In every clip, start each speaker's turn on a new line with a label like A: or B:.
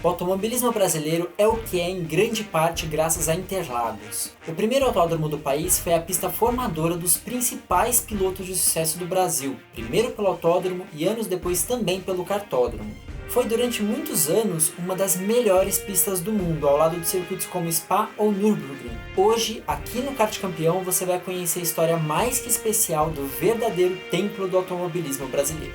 A: O automobilismo brasileiro é o que é em grande parte graças a Interlagos. O primeiro autódromo do país foi a pista formadora dos principais pilotos de sucesso do Brasil, primeiro pelo autódromo e anos depois também pelo kartódromo. Foi durante muitos anos uma das melhores pistas do mundo, ao lado de circuitos como Spa ou Nürburgring. Hoje, aqui no Kart Campeão, você vai conhecer a história mais que especial do verdadeiro templo do automobilismo brasileiro.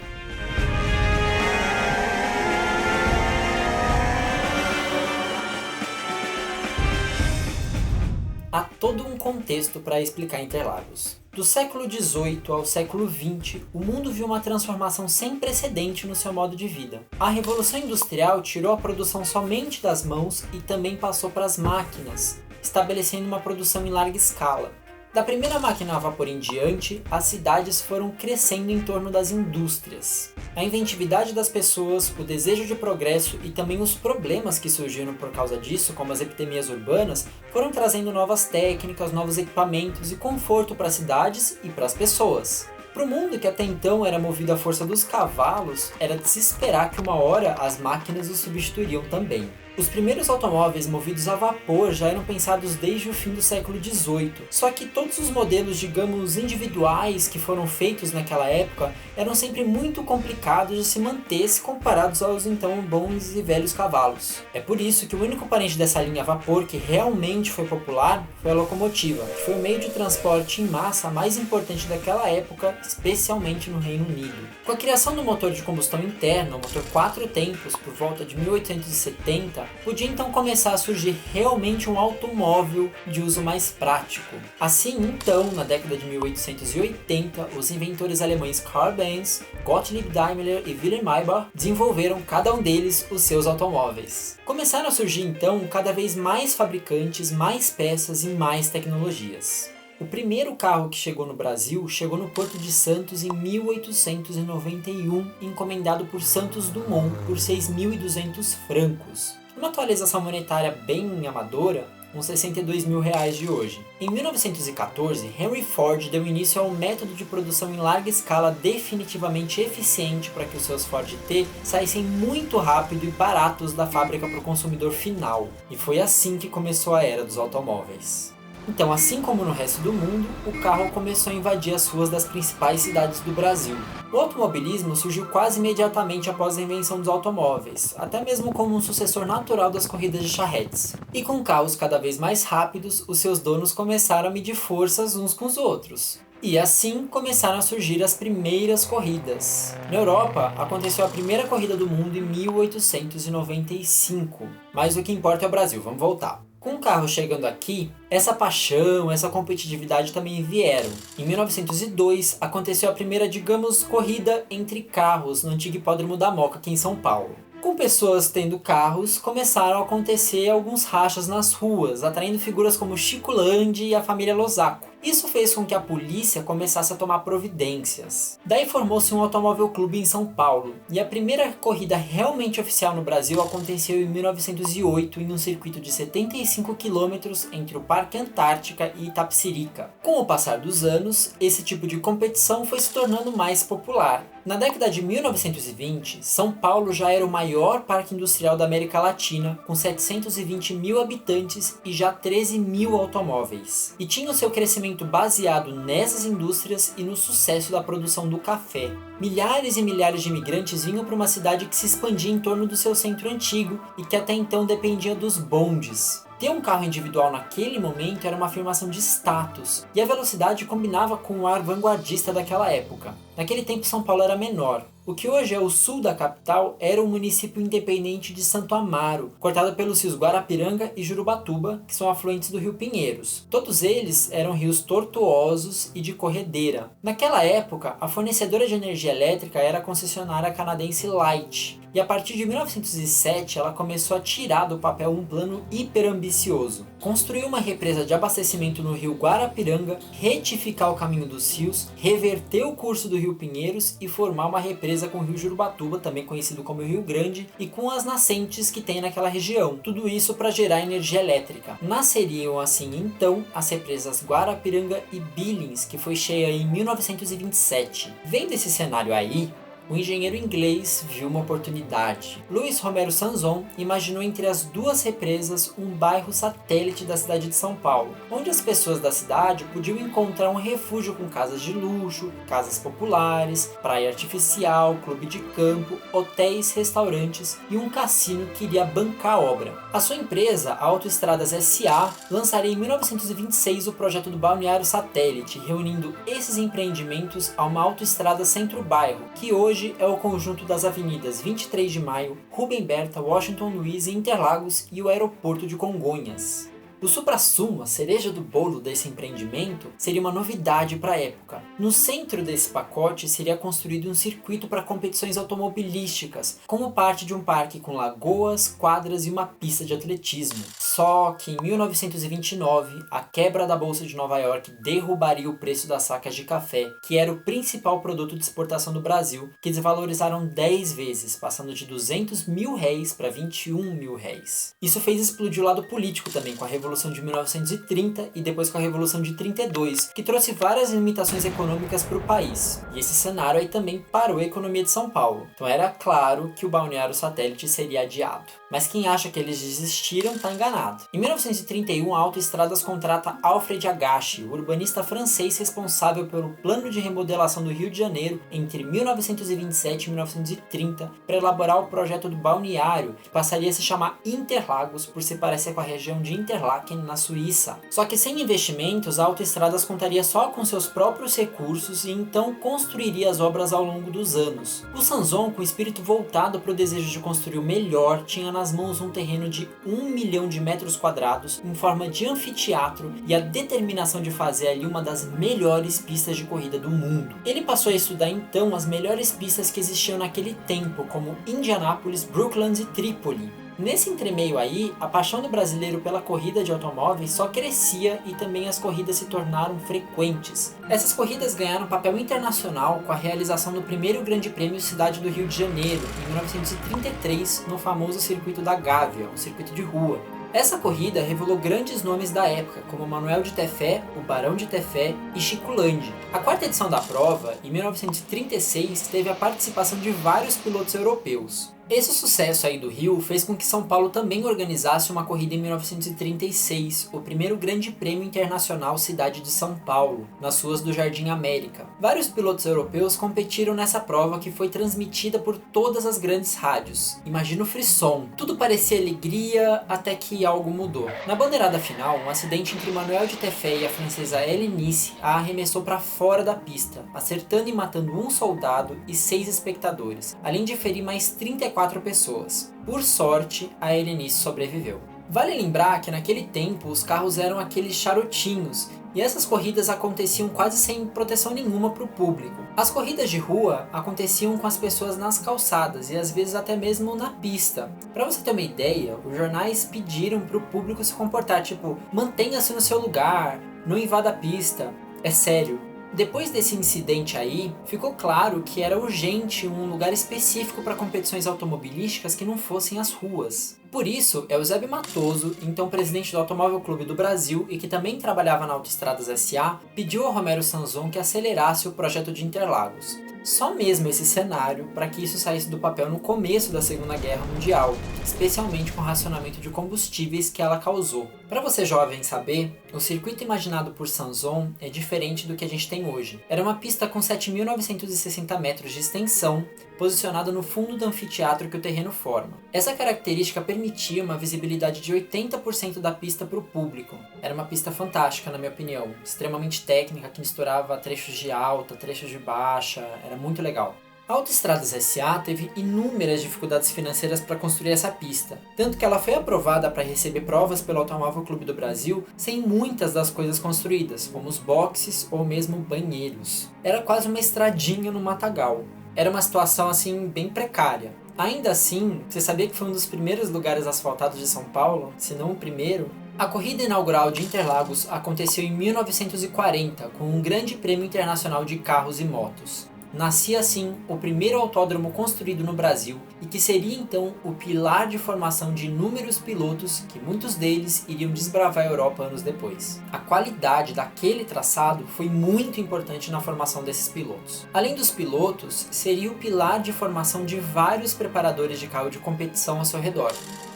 A: Há todo um contexto para explicar Interlagos. Do século XVIII ao século XX, o mundo viu uma transformação sem precedente no seu modo de vida. A Revolução Industrial tirou a produção somente das mãos e também passou para as máquinas, estabelecendo uma produção em larga escala. Da primeira máquina a vapor em diante, as cidades foram crescendo em torno das indústrias. A inventividade das pessoas, o desejo de progresso e também os problemas que surgiram por causa disso, como as epidemias urbanas, foram trazendo novas técnicas, novos equipamentos e conforto para as cidades e para as pessoas. Para o mundo que até então era movido à força dos cavalos, era de se esperar que uma hora as máquinas os substituiriam também. Os primeiros automóveis movidos a vapor já eram pensados desde o fim do século XVIII, só que todos os modelos, digamos, individuais que foram feitos naquela época eram sempre muito complicados de se manter se comparados aos então bons e velhos cavalos. É por isso que o único parente dessa linha a vapor que realmente foi popular foi a locomotiva, que foi o meio de transporte em massa mais importante daquela época, especialmente no Reino Unido. Com a criação do motor de combustão interna, o motor 4 tempos, por volta de 1870, podia então começar a surgir realmente um automóvel de uso mais prático. Assim, então, na década de 1880, os inventores alemães Karl Benz, Gottlieb Daimler e Wilhelm Maybach desenvolveram cada um deles os seus automóveis. Começaram a surgir então cada vez mais fabricantes, mais peças e mais tecnologias. O primeiro carro que chegou no Brasil chegou no Porto de Santos em 1891, encomendado por Santos Dumont por 6.200 francos. Uma atualização monetária bem amadora, uns 62 mil reais de hoje. Em 1914, Henry Ford deu início a um método de produção em larga escala definitivamente eficiente para que os seus Ford T saíssem muito rápido e baratos da fábrica para o consumidor final. E foi assim que começou a era dos automóveis. Então, assim como no resto do mundo, o carro começou a invadir as ruas das principais cidades do Brasil. O automobilismo surgiu quase imediatamente após a invenção dos automóveis, até mesmo como um sucessor natural das corridas de charretes. E com carros cada vez mais rápidos, os seus donos começaram a medir forças uns com os outros. E assim começaram a surgir as primeiras corridas. Na Europa, aconteceu a primeira corrida do mundo em 1895. Mas o que importa é o Brasil, vamos voltar. Com o carro chegando aqui, essa paixão, essa competitividade também vieram. Em 1902, aconteceu a primeira, digamos, corrida entre carros no antigo hipódromo da Moca, aqui em São Paulo. Com pessoas tendo carros, começaram a acontecer alguns rachas nas ruas, atraindo figuras como Chico Landi e a família Losaco. Isso fez com que a polícia começasse a tomar providências. Daí formou-se um automóvel clube em São Paulo, e a primeira corrida realmente oficial no Brasil aconteceu em 1908 em um circuito de 75 km entre o Parque Antártica e Itapecerica. Com o passar dos anos, esse tipo de competição foi se tornando mais popular. Na década de 1920, São Paulo já era o maior parque industrial da América Latina, com 720 mil habitantes e já 13 mil automóveis. E tinha o seu crescimento baseado nessas indústrias e no sucesso da produção do café. Milhares e milhares de imigrantes vinham para uma cidade que se expandia em torno do seu centro antigo e que até então dependia dos bondes. Ter um carro individual naquele momento era uma afirmação de status, e a velocidade combinava com o ar vanguardista daquela época. Naquele tempo São Paulo era menor. O que hoje é o sul da capital era o município independente de Santo Amaro, cortado pelos rios Guarapiranga e Jurubatuba, que são afluentes do rio Pinheiros. Todos eles eram rios tortuosos e de corredeira. Naquela época, a fornecedora de energia elétrica era a concessionária canadense Light, e a partir de 1907 ela começou a tirar do papel um plano hiper ambicioso. Construir uma represa de abastecimento no rio Guarapiranga, retificar o caminho dos rios, reverter o curso do rio Pinheiros e formar uma represa com o rio Jurubatuba, também conhecido como Rio Grande, e com as nascentes que tem naquela região. Tudo isso para gerar energia elétrica. Nasceriam assim então as represas Guarapiranga e Billings, que foi cheia em 1927. Vendo esse cenário aí, o engenheiro inglês viu uma oportunidade. Luiz Romero Sanson imaginou entre as duas represas um bairro satélite da cidade de São Paulo, onde as pessoas da cidade podiam encontrar um refúgio com casas de luxo, casas populares, praia artificial, clube de campo, hotéis, restaurantes e um cassino que iria bancar a obra. A sua empresa, a Autoestradas S.A., lançaria em 1926 o projeto do balneário satélite, reunindo esses empreendimentos a uma autoestrada centro-bairro, que hoje é o conjunto das avenidas 23 de Maio, Rubem Berta, Washington Luiz e Interlagos e o aeroporto de Congonhas. O suprassumo, a cereja do bolo desse empreendimento, seria uma novidade para a época. No centro desse pacote seria construído um circuito para competições automobilísticas, como parte de um parque com lagoas, quadras e uma pista de atletismo. Só que em 1929, a quebra da Bolsa de Nova York derrubaria o preço das sacas de café, que era o principal produto de exportação do Brasil, que desvalorizaram 10 vezes, passando de 200 mil réis para 21 mil réis. Isso fez explodir o lado político também, com a Revolução de 1930 e depois com a Revolução de 32, que trouxe várias limitações econômicas para o país. E esse cenário aí também parou a economia de São Paulo. Então era claro que o balneário satélite seria adiado. Mas quem acha que eles desistiram está enganado. Em 1931, a Autoestradas contrata Alfred Agache, o urbanista francês responsável pelo plano de remodelação do Rio de Janeiro entre 1927 e 1930 para elaborar o projeto do balneário, que passaria a se chamar Interlagos por se parecer com a região de Interlaken, na Suíça. Só que sem investimentos, a Autoestradas contaria só com seus próprios recursos e então construiria as obras ao longo dos anos. O Sanson, com o espírito voltado para o desejo de construir o melhor, tinha nas mãos um terreno de 1 milhão de metros quadrados em forma de anfiteatro e a determinação de fazer ali uma das melhores pistas de corrida do mundo. Ele passou a estudar então as melhores pistas que existiam naquele tempo, como Indianápolis, Brooklands e Trípoli. Nesse entremeio aí, a paixão do brasileiro pela corrida de automóveis só crescia e também as corridas se tornaram frequentes. Essas corridas ganharam papel internacional com a realização do primeiro Grande Prêmio Cidade do Rio de Janeiro, em 1933, no famoso Circuito da Gávea, um circuito de rua. Essa corrida revelou grandes nomes da época, como Manuel de Tefé, o Barão de Tefé e Chico Landi. A quarta edição da prova, em 1936, teve a participação de vários pilotos europeus. Esse sucesso aí do Rio fez com que São Paulo também organizasse uma corrida em 1936, o primeiro Grande Prêmio Internacional Cidade de São Paulo, nas ruas do Jardim América. Vários pilotos europeus competiram nessa prova que foi transmitida por todas as grandes rádios. Imagina o frisson, tudo parecia alegria até que algo mudou. Na bandeirada final, um acidente entre Manuel de Tefé e a francesa Helenice a arremessou para fora da pista, acertando e matando um soldado e 6 espectadores, além de ferir mais 34 pessoas. Por sorte, a Helenice sobreviveu. Vale lembrar que naquele tempo os carros eram aqueles charutinhos e essas corridas aconteciam quase sem proteção nenhuma para o público. As corridas de rua aconteciam com as pessoas nas calçadas e às vezes até mesmo na pista. Para você ter uma ideia, os jornais pediram para o público se comportar, tipo, mantenha-se no seu lugar, não invada a pista. É sério. Depois desse incidente aí, ficou claro que era urgente um lugar específico para competições automobilísticas que não fossem as ruas. Por isso, Eusébio Matoso, então presidente do Automóvel Clube do Brasil e que também trabalhava na Autoestradas S.A., pediu ao Romero Sanson que acelerasse o projeto de Interlagos. Só mesmo esse cenário para que isso saísse do papel no começo da Segunda Guerra Mundial, especialmente com o racionamento de combustíveis que ela causou. Para você jovem saber, o circuito imaginado por Sanson é diferente do que a gente tem hoje. Era uma pista com 7.960 metros de extensão, posicionada no fundo do anfiteatro que o terreno forma. Essa característica permitia uma visibilidade de 80% da pista para o público. Era uma pista fantástica, na minha opinião, extremamente técnica, que misturava trechos de alta, trechos de baixa, era muito legal. A Autoestradas S.A. teve inúmeras dificuldades financeiras para construir essa pista, tanto que ela foi aprovada para receber provas pelo Automóvel Clube do Brasil sem muitas das coisas construídas, como os boxes ou mesmo banheiros. Era quase uma estradinha no matagal. Era uma situação assim bem precária. Ainda assim, você sabia que foi um dos primeiros lugares asfaltados de São Paulo, se não o primeiro? A corrida inaugural de Interlagos aconteceu em 1940, com um grande prêmio internacional de carros e motos. Nascia assim o primeiro autódromo construído no Brasil e que seria então o pilar de formação de inúmeros pilotos que muitos deles iriam desbravar a Europa anos depois. A qualidade daquele traçado foi muito importante na formação desses pilotos. Além dos pilotos, seria o pilar de formação de vários preparadores de carro de competição ao seu redor.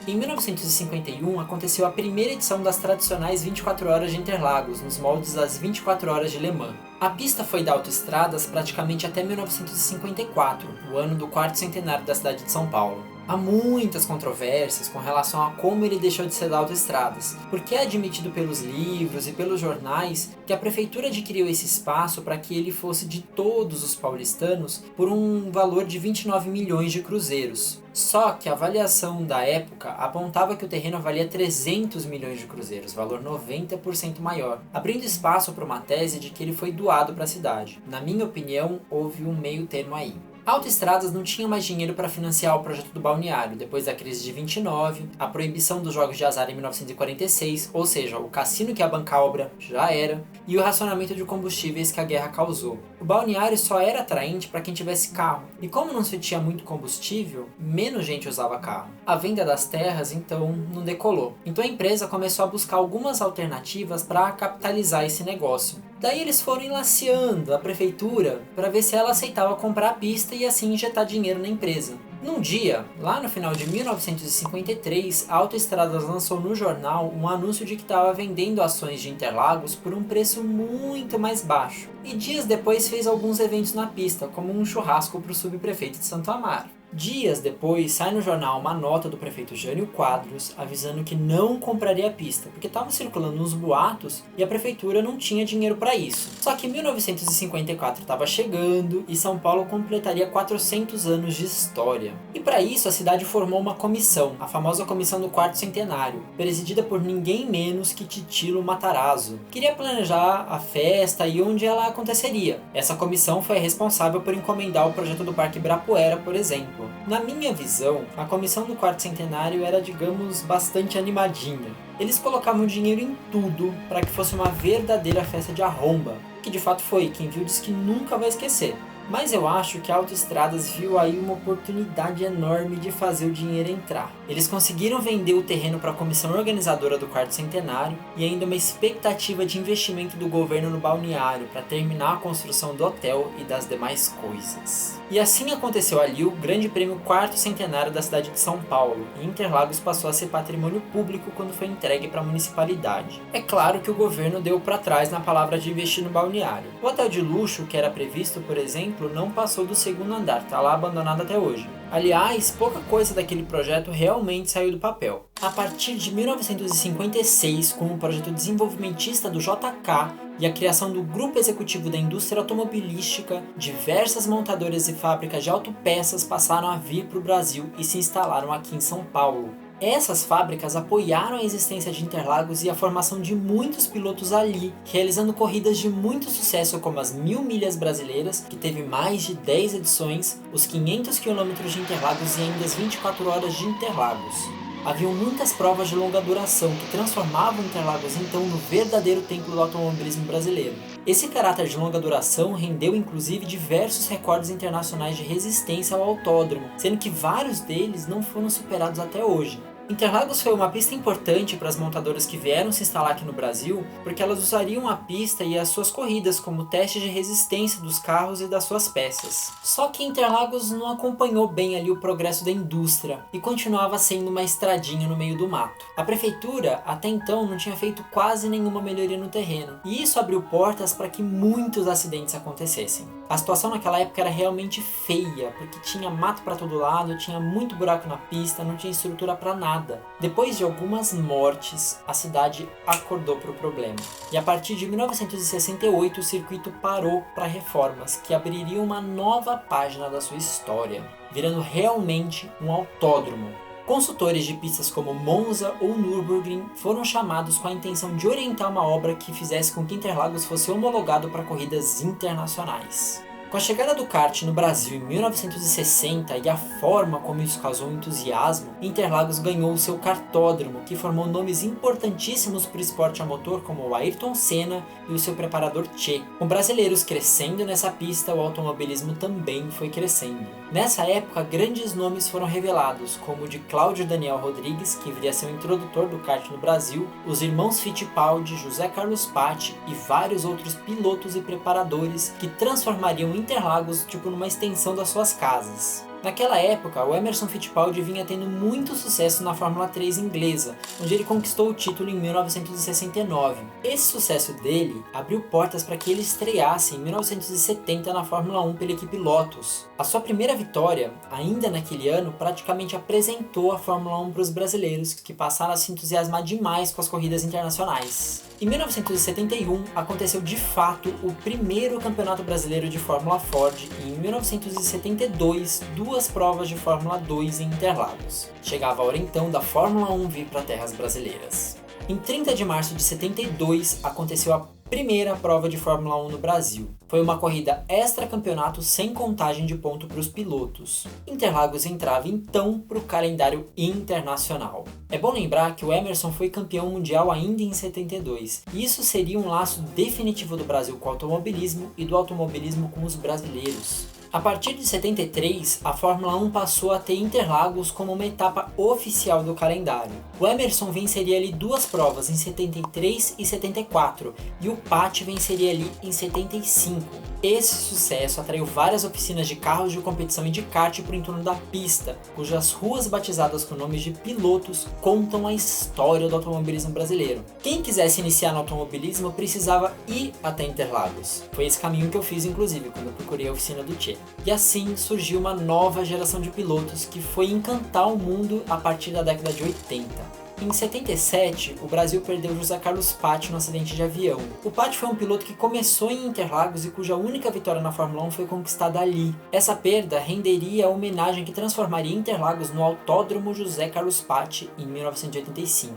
A: Em 1951 aconteceu a primeira edição das tradicionais 24 horas de Interlagos, nos moldes das 24 horas de Le Mans. A pista foi da Autoestradas praticamente até 1954, o ano do quarto centenário da cidade de São Paulo. Há muitas controvérsias com relação a como ele deixou de ser da Autoestradas, porque é admitido pelos livros e pelos jornais que a prefeitura adquiriu esse espaço para que ele fosse de todos os paulistanos por um valor de 29 milhões de cruzeiros. Só que a avaliação da época apontava que o terreno valia 300 milhões de cruzeiros, valor 90% maior, abrindo espaço para uma tese de que ele foi doado para a cidade. Na minha opinião, houve um meio termo aí. A Autoestradas não tinha mais dinheiro para financiar o projeto do balneário, depois da crise de 29, a proibição dos jogos de azar em 1946, ou seja, o cassino que ia bancar a obra já era, e o racionamento de combustíveis que a guerra causou. O balneário só era atraente para quem tivesse carro, e como não se tinha muito combustível, menos gente usava carro. A venda das terras, então, não decolou. Então a empresa começou a buscar algumas alternativas para capitalizar esse negócio. Daí eles foram enlaceando a prefeitura para ver se ela aceitava comprar a pista e assim injetar dinheiro na empresa. Num dia, lá no final de 1953, a Autoestradas lançou no jornal um anúncio de que estava vendendo ações de Interlagos por um preço muito mais baixo. E dias depois fez alguns eventos na pista, como um churrasco para o subprefeito de Santo Amaro. Dias depois, sai no jornal uma nota do prefeito Jânio Quadros avisando que não compraria a pista, porque estavam circulando uns boatos e a prefeitura não tinha dinheiro para isso. Só que 1954 estava chegando e São Paulo completaria 400 anos de história. E para isso a cidade formou uma comissão, a famosa Comissão do Quarto Centenário, presidida por ninguém menos que Titilo Matarazzo. Queria planejar a festa e onde ela aconteceria. Essa comissão foi a responsável por encomendar o projeto do Parque Ibirapuera, por exemplo. Na minha visão, a comissão do quarto centenário era, digamos, bastante animadinha. Eles colocavam dinheiro em tudo para que fosse uma verdadeira festa de arromba, que de fato foi, quem viu disse que nunca vai esquecer. Mas eu acho que a Autoestradas viu aí uma oportunidade enorme de fazer o dinheiro entrar. Eles conseguiram vender o terreno para a comissão organizadora do quarto centenário e ainda uma expectativa de investimento do governo no balneário para terminar a construção do hotel e das demais coisas. E assim aconteceu ali o Grande Prêmio Quarto Centenário da cidade de São Paulo, e Interlagos passou a ser patrimônio público quando foi entregue para a municipalidade. É claro que o governo deu para trás na palavra de investir no balneário. O hotel de luxo, que era previsto, por exemplo, não passou do segundo andar, está lá abandonado até hoje. Aliás, pouca coisa daquele projeto realmente saiu do papel. A partir de 1956, com o projeto desenvolvimentista do JK e a criação do Grupo Executivo da Indústria Automobilística, diversas montadoras e fábricas de autopeças passaram a vir para o Brasil e se instalaram aqui em São Paulo. Essas fábricas apoiaram a existência de Interlagos e a formação de muitos pilotos ali, realizando corridas de muito sucesso como as 1000 milhas brasileiras, que teve mais de 10 edições, os 500 km de Interlagos e ainda as 24 horas de Interlagos. Haviam muitas provas de longa duração que transformavam Interlagos então no verdadeiro templo do automobilismo brasileiro. Esse caráter de longa duração rendeu inclusive diversos recordes internacionais de resistência ao autódromo, sendo que vários deles não foram superados até hoje. Interlagos foi uma pista importante para as montadoras que vieram se instalar aqui no Brasil, porque elas usariam a pista e as suas corridas como teste de resistência dos carros e das suas peças. Só que Interlagos não acompanhou bem ali o progresso da indústria e continuava sendo uma estradinha no meio do mato. A prefeitura até então não tinha feito quase nenhuma melhoria no terreno, e isso abriu portas para que muitos acidentes acontecessem. A situação naquela época era realmente feia, porque tinha mato para todo lado, tinha muito buraco na pista, não tinha estrutura para nada. Depois de algumas mortes, a cidade acordou para o problema. E a partir de 1968 o circuito parou para reformas, que abririam uma nova página da sua história, virando realmente um autódromo. Consultores de pistas como Monza ou Nürburgring foram chamados com a intenção de orientar uma obra que fizesse com que Interlagos fosse homologado para corridas internacionais. Com a chegada do kart no Brasil em 1960 e a forma como isso causou entusiasmo, Interlagos ganhou o seu kartódromo, que formou nomes importantíssimos para o esporte a motor como o Ayrton Senna e o seu preparador Che. Com brasileiros crescendo nessa pista, o automobilismo também foi crescendo. Nessa época, grandes nomes foram revelados, como o de Cláudio Daniel Rodrigues, que viria a ser o introdutor do kart no Brasil, os irmãos Fittipaldi, José Carlos Patti e vários outros pilotos e preparadores que transformariam Interlagos numa extensão das suas casas. Naquela época, o Emerson Fittipaldi vinha tendo muito sucesso na Fórmula 3 inglesa, onde ele conquistou o título em 1969. Esse sucesso dele abriu portas para que ele estreasse em 1970 na Fórmula 1 pela equipe Lotus. A sua primeira vitória, ainda naquele ano, praticamente apresentou a Fórmula 1 para os brasileiros, que passaram a se entusiasmar demais com as corridas internacionais. Em 1971, aconteceu de fato o primeiro campeonato brasileiro de Fórmula Ford e em 1972, duas provas de Fórmula 2 em Interlagos. Chegava a hora então da Fórmula 1 vir para terras brasileiras. Em 30 de março de 72, aconteceu a primeira prova de Fórmula 1 no Brasil. Foi uma corrida extra-campeonato sem contagem de ponto para os pilotos. Interlagos entrava então para o calendário internacional. É bom lembrar que o Emerson foi campeão mundial ainda em 72, e isso seria um laço definitivo do Brasil com o automobilismo e do automobilismo com os brasileiros. A partir de 73, a Fórmula 1 passou a ter Interlagos como uma etapa oficial do calendário. O Emerson venceria ali duas provas, em 73 e 74, e o Patti venceria ali em 75. Esse sucesso atraiu várias oficinas de carros de competição e de kart por entorno da pista, cujas ruas batizadas com nomes de pilotos contam a história do automobilismo brasileiro. Quem quisesse iniciar no automobilismo precisava ir até Interlagos. Foi esse caminho que eu fiz, inclusive, quando eu procurei a oficina do Che. E assim surgiu uma nova geração de pilotos que foi encantar o mundo a partir da década de 80. Em 77, o Brasil perdeu José Carlos Patti no acidente de avião. O Patti foi um piloto que começou em Interlagos e cuja única vitória na Fórmula 1 foi conquistada ali. Essa perda renderia a homenagem que transformaria Interlagos no Autódromo José Carlos Patti em 1985.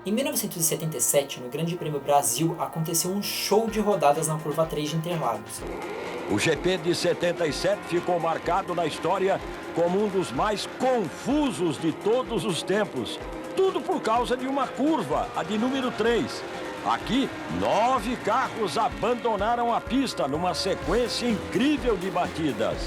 A: Em 1977, no Grande Prêmio Brasil, aconteceu um show de rodadas na curva 3 de Interlagos.
B: O GP de 77 ficou marcado na história como um dos mais confusos de todos os tempos. Tudo por causa de uma curva, a de número 3. Aqui, 9 carros abandonaram a pista numa sequência incrível de batidas.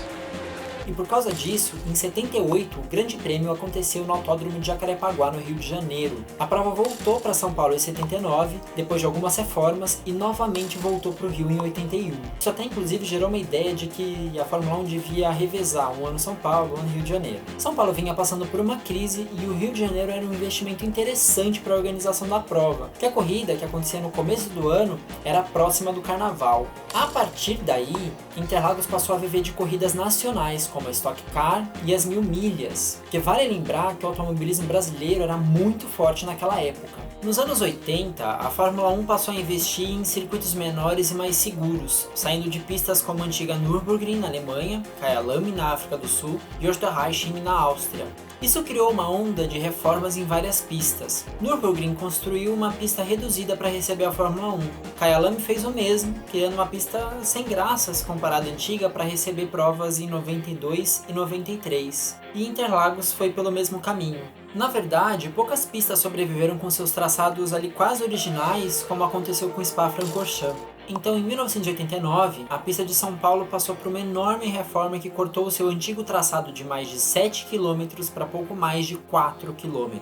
A: E por causa disso, em 78, o Grande Prêmio aconteceu no Autódromo de Jacarepaguá, no Rio de Janeiro. A prova voltou para São Paulo em 79, depois de algumas reformas, e novamente voltou para o Rio em 81. Isso até inclusive gerou uma ideia de que a Fórmula 1 devia revezar um ano São Paulo, um ano Rio de Janeiro. São Paulo vinha passando por uma crise e o Rio de Janeiro era um investimento interessante para a organização da prova, porque a corrida, que acontecia no começo do ano, era próxima do Carnaval. A partir daí, Interlagos passou a viver de corridas nacionais, como a Stock Car e as 1000 milhas, que vale lembrar que o automobilismo brasileiro era muito forte naquela época. Nos anos 80, a Fórmula 1 passou a investir em circuitos menores e mais seguros, saindo de pistas como a antiga Nürburgring na Alemanha, Kyalami na África do Sul e Österreichin na Áustria. Isso criou uma onda de reformas em várias pistas. Nürburgring construiu uma pista reduzida para receber a Fórmula 1. Kyalami fez o mesmo, criando uma pista sem graças comparada à antiga para receber provas em 92 e 93. E Interlagos foi pelo mesmo caminho. Na verdade, poucas pistas sobreviveram com seus traçados ali quase originais, como aconteceu com Spa-Francorchamps. Então, em 1989, a pista de São Paulo passou por uma enorme reforma que cortou o seu antigo traçado de mais de 7 km para pouco mais de 4 km.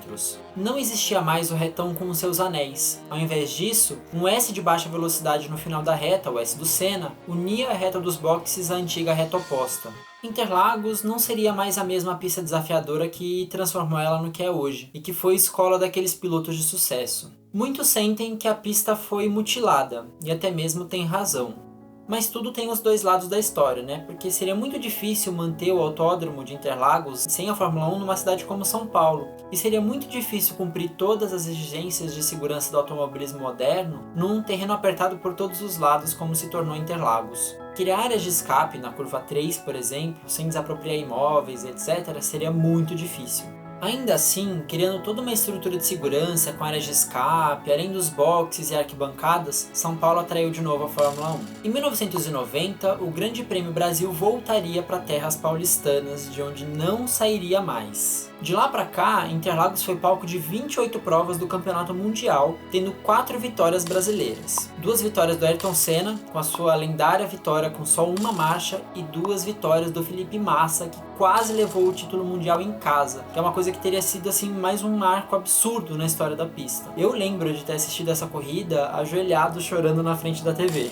A: Não existia mais o retão com os seus anéis. Ao invés disso, um S de baixa velocidade no final da reta, o S do Senna, unia a reta dos boxes à antiga reta oposta. Interlagos não seria mais a mesma pista desafiadora que transformou ela no que é hoje, e que foi escola daqueles pilotos de sucesso. Muitos sentem que a pista foi mutilada, e até mesmo tem razão. Mas tudo tem os dois lados da história, né? Porque seria muito difícil manter o autódromo de Interlagos sem a Fórmula 1 numa cidade como São Paulo. E seria muito difícil cumprir todas as exigências de segurança do automobilismo moderno num terreno apertado por todos os lados como se tornou Interlagos. Criar áreas de escape na curva 3, por exemplo, sem desapropriar imóveis, etc., seria muito difícil. Ainda assim, criando toda uma estrutura de segurança com áreas de escape, além dos boxes e arquibancadas, São Paulo atraiu de novo a Fórmula 1. Em 1990, o Grande Prêmio Brasil voltaria para terras paulistanas, de onde não sairia mais. De lá para cá, Interlagos foi palco de 28 provas do Campeonato Mundial, tendo 4 vitórias brasileiras. 2 vitórias do Ayrton Senna, com a sua lendária vitória com só uma marcha, e 2 vitórias do Felipe Massa, que quase levou o título mundial em casa, que é uma coisa que teria sido assim mais um marco absurdo na história da pista. Eu lembro de ter assistido essa corrida ajoelhado chorando na frente da TV.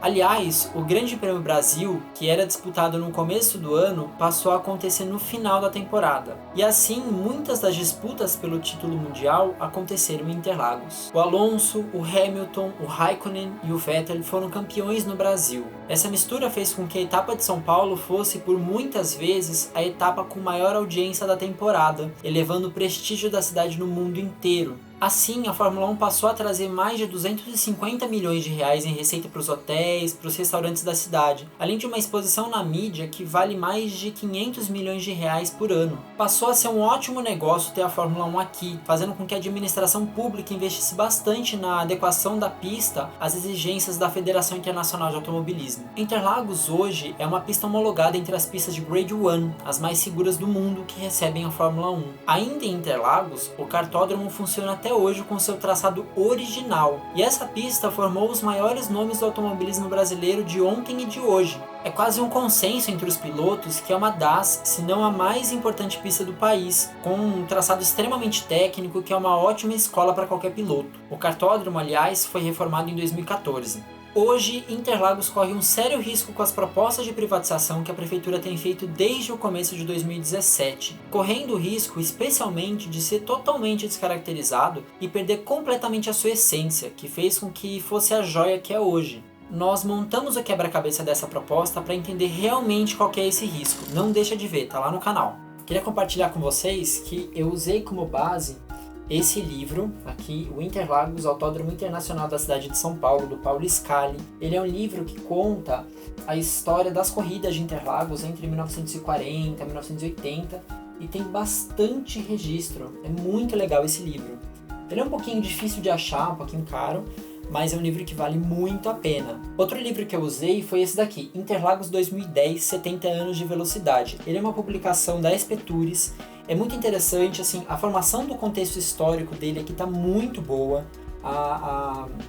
A: Aliás, o Grande Prêmio Brasil, que era disputado no começo do ano, passou a acontecer no final da temporada. E assim, muitas das disputas pelo título mundial aconteceram em Interlagos. O Alonso, o Hamilton, o Raikkonen e o Vettel foram campeões no Brasil. Essa mistura fez com que a etapa de São Paulo fosse, por muitas vezes, a etapa com maior audiência da temporada, elevando o prestígio da cidade no mundo inteiro. Assim, a Fórmula 1 passou a trazer mais de 250 milhões de reais em receita para os hotéis, para os restaurantes da cidade, além de uma exposição na mídia que vale mais de 500 milhões de reais por ano. Passou a ser um ótimo negócio ter a Fórmula 1 aqui, fazendo com que a administração pública investisse bastante na adequação da pista às exigências da Federação Internacional de Automobilismo. Interlagos hoje é uma pista homologada entre as pistas de Grade 1, as mais seguras do mundo que recebem a Fórmula 1. Ainda em Interlagos, o kartódromo funciona até hoje com seu traçado original, e essa pista formou os maiores nomes do automobilismo brasileiro de ontem e de hoje. É quase um consenso entre os pilotos que é uma das, se não a mais importante pista do país, com um traçado extremamente técnico que é uma ótima escola para qualquer piloto. O kartódromo, aliás, foi reformado em 2014. Hoje, Interlagos corre um sério risco com as propostas de privatização que a prefeitura tem feito desde o começo de 2017, correndo o risco especialmente de ser totalmente descaracterizado e perder completamente a sua essência, que fez com que fosse a joia que é hoje. Nós montamos o quebra-cabeça dessa proposta para entender realmente qual que é esse risco. Não deixa de ver, tá lá no canal. Queria compartilhar com vocês que eu usei como base esse livro aqui, o Interlagos, Autódromo Internacional da cidade de São Paulo, do Paulo Scali. Ele é um livro que conta a história das corridas de Interlagos entre 1940 e 1980 e tem bastante registro. É muito legal esse livro. Ele é um pouquinho difícil de achar, um pouquinho caro, mas é um livro que vale muito a pena. Outro livro que eu usei foi esse daqui, Interlagos 2010, 70 anos de velocidade. Ele é uma publicação da SP Tours. É muito interessante, assim, a formação do contexto histórico dele aqui está muito boa.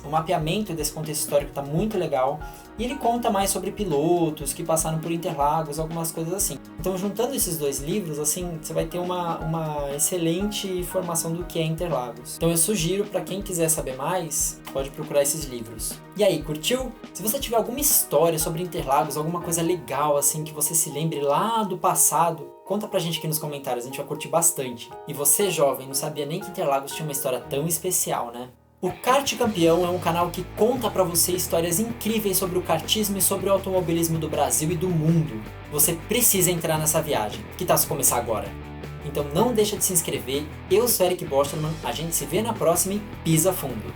A: O mapeamento desse contexto histórico está muito legal. E ele conta mais sobre pilotos que passaram por Interlagos, algumas coisas assim. Então, juntando esses dois livros, assim, você vai ter uma excelente formação do que é Interlagos. Então eu sugiro para quem quiser saber mais, pode procurar esses livros. E aí, curtiu? Se você tiver alguma história sobre Interlagos, alguma coisa legal assim que você se lembre lá do passado, conta pra gente aqui nos comentários, a gente vai curtir bastante. E você, jovem, não sabia nem que Interlagos tinha uma história tão especial, né? O Kart Campeão é um canal que conta pra você histórias incríveis sobre o kartismo e sobre o automobilismo do Brasil e do mundo. Você precisa entrar nessa viagem, que tá se começar agora. Então não deixa de se inscrever. Eu sou Eric Bosterman, a gente se vê na próxima e pisa fundo.